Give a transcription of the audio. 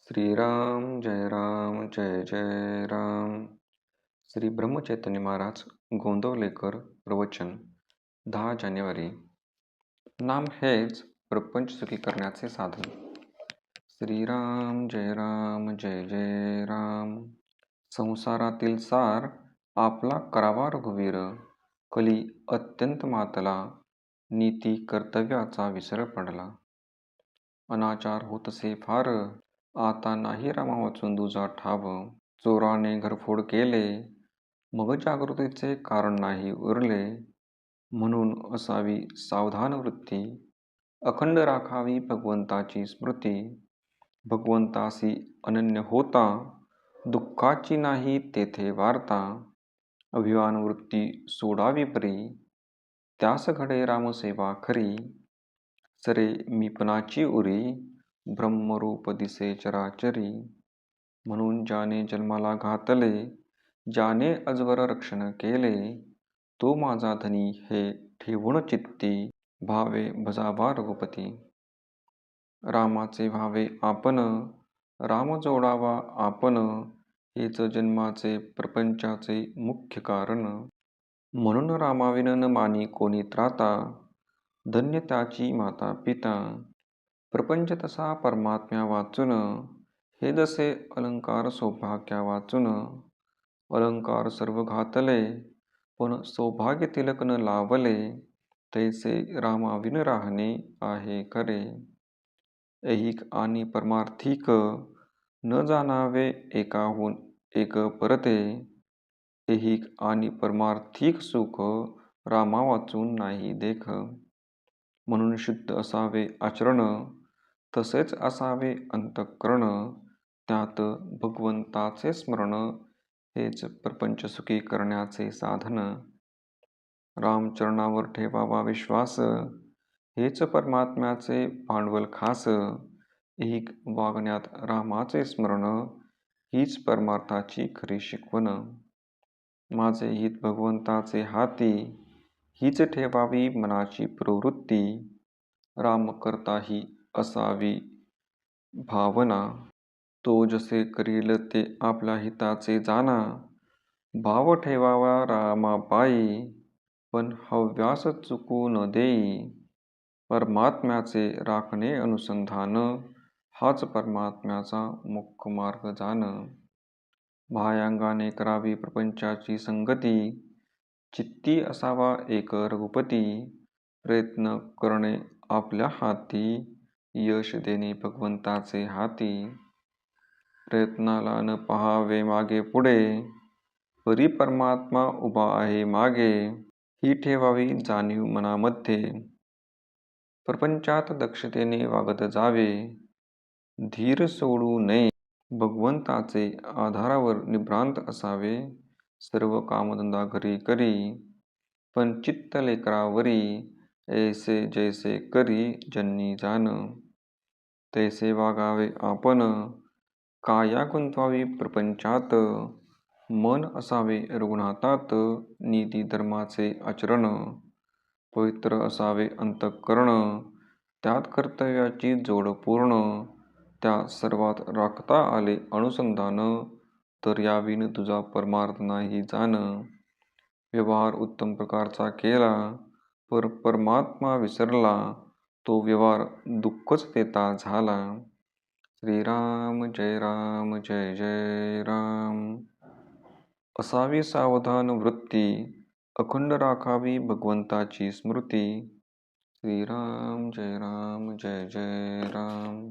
श्रीराम जय जय राम. श्री ब्रह्मचैतन्य महाराज गोंदवलेकर प्रवचन 10 जानेवारी. नाम हेच प्रपंच सुखी करण्याचे साधन. श्रीराम जय जय राम. संसारातील सार आपला करावा रघुवीर, कली अत्यंत मातला, नीती कर्तव्याचा विसर पडला. अनाचार होतसे फार, आता नाही रामा वाचून दुजा ठाव. चोराने घरफोड केले, मग जागृतीचे कारण नाही उरले. म्हणून असावी सावधान वृत्ती, अखंड राखावी भगवंताची स्मृती. भगवंतासी अनन्य होता, दुःखाची नाही तेथे वार्ता. अभिमान वृत्ती सोडावी परी, त्यास घडे रामसेवा खरी. सरे मीपणाची उरी, ब्रह्मरूप दिसे चराचरी. म्हणून ज्याने जन्माला घातले, ज्याने अजवर रक्षण केले, तो माझा धनी हे ठेवून चित्ती, भावे भजावा रघुपती. रामाचे व्हावे आपण, राम जोडावा आपण, हेच जन्माचे प्रपंचाचे मुख्य कारण. म्हणून रामाविन न मानी कोणी त्राता, धन्य त्याची माता पिता. प्रपंच तसा परमात्म्या वाचून, हे जसे अलंकार सौभाग्या वाचून. अलंकार सर्व घातले, पण सौभाग्य तिलक न लावले, तैसे रामाविन राहणे आहे खरे. ऐहिक आणि परमार्थिक, न जाणावे एकाहून एक परते. ऐहिक आणि परमार्थिक सुख, रामा वाचून नाही देख. म्हणून शुद्ध असावे आचरण, तसेच असावे अंतःकरण. त्यात भगवंताचे स्मरण, हेच प्रपंच सुखी करण्याचे साधन. रामचरणावर ठेवावा विश्वास, हेच परमात्म्याचे भांडवल खास. ऐहिक वागण्यात रामाचे स्मरण, हीच परमार्थाची खरी शिकवण. माझे हित भगवंताचे हाती, हीच ठेवावी मनाची प्रवृत्ती. राम करता ही असावी भावना, तो जसे करील ते आपल्या हिताचे जाणा. भाव ठेवावा रामापायी, पण हव्यास चुकू न देई. परमात्म्याचे राखणे अनुसंधान, हाच परमात्म्याचा मुख्य मार्ग जाण. बाह्यांगाने करावी प्रपंचाची संगती, चित्ती असावा एक रघुपती. प्रयत्न करणे आपल्या हाती, यश देणे भगवंताचे हाती. प्रयत्नाला न पहावे मागे पुढे, परी परमात्मा उभा आहे मागे, ही ठेवावी जाणीव मनामध्ये. प्रपंचात दक्षतेने वागत जावे, धीर सोडू नये. भगवंताचे आधारावर निभ्रांत असावे, सर्व कामधंदा घरी करी. पण चित्त लेकरावरी, ऐसे जैसे करी जन्नी जाण. तैसे वागावे आपण, काया गुंतवावी प्रपंचात. मन असावे रघुनाथात, नीती धर्माचे आचरण. पवित्र असावे अंतःकरण, त्यात कर्तव्याची जोड पूर्ण. त्या सर्वात राखता आले अनुसंधान, तर याविन तुझा परमार्थ नाही जाण. व्यवहार उत्तम प्रकारचा केला, पर परमात्मा विसरला, तो व्यवहार दुःखच देता झाला. श्रीराम जय जय राम. असावी सावधान वृत्ती, अखंड राखावी भगवंताची स्मृती. श्रीराम जय जय राम.